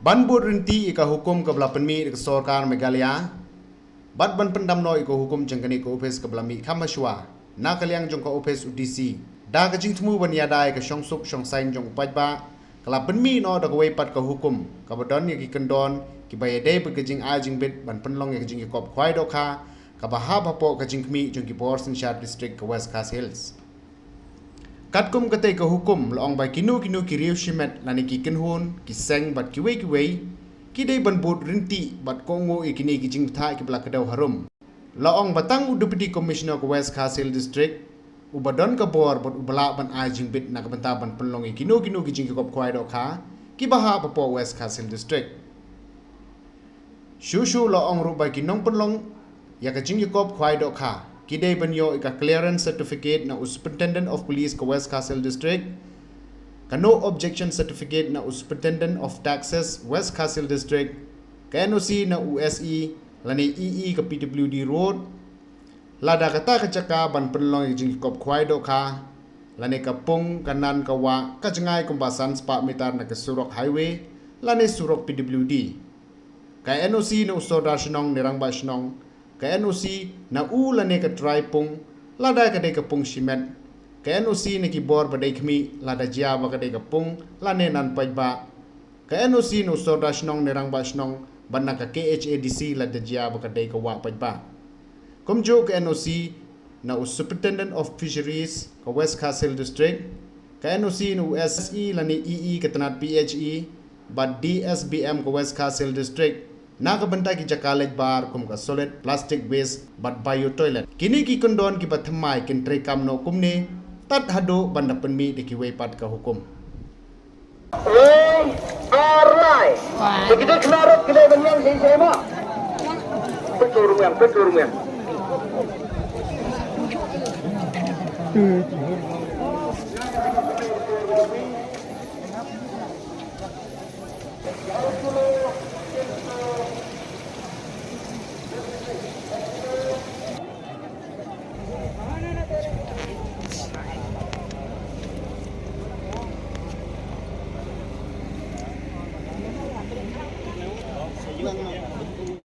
ban bud rinti ika hukum ke belah penmi ke sorkar Meghalaya bat ban pendam no ika hukum jengkani ke ofis ke belah mi khamashwa na kaliang jong ke ofis UDC da ke jing temu ban yadai ke syongsuk syongsain jong pajba kala penmi no da ke pat ke hukum ke badon ya ki Kyndon ki bayade be ke jing a jing bit ban Pynlong ya ke jing Iakob Khwai do kha ka bahab hapo ke jing kmi jong ki Porson Shah district ke Wkhd Hills Katkum kate ke hukum laong bai kinu ki riu shimet lani ki kenhun ki seng bat ki wei ki dei ban bud rinti bat kongo ikini ki jing tha ki bla kedau harum laong batang deputy commissioner ke Wkhd district ubadon ke bor bat ubala ban ai jing bit na benta ban Pynlong kinu ki jing Iakob Khwai do kha ki baha papo Wkhd district shushu laong ru bai kinong Pynlong ya ke jing Iakob Khwai do kha Kidai banyo ika clearance certificate na Superintendent of Police ke Wkhd District, ka no objection certificate na Superintendent of Taxes Wkhd District, ka NOC na USE lani EE ke PWD Road, lada kata kecaka ban Pynlong jing Iakob Khwai do kha, lani kapung kanan kawa kajengai kumbasan sepak meter na ke Surok Highway, lani Surok PWD, ka NOC na Usodar Shenong nirang ba Shenong, ka NOC na ulane ka tripung lada ka de ka pung simet ka NOC na kibor badai kmi lada jia ba ka de ka pung lane nan pajba ka NOC no soda shnong nerang ba shnong banna ka KHADC lada jia ba ka de ka wa pajba komjo ka NOC na Superintendent of Fisheries ka Wkhd District ka NOC no SE lani EE ka tanat PHE ba DSBM ka Wkhd District Nakabanta ki jakalej bar kum ka solid plastic waste bat bio toilet. Kini ki Kyndon ki bat Thymmai kin tre kam no kumni tat hado banda penmi di ki pat ka hukum. Alright. Begitu kelarut kedai banyan si sema. Betul rumah.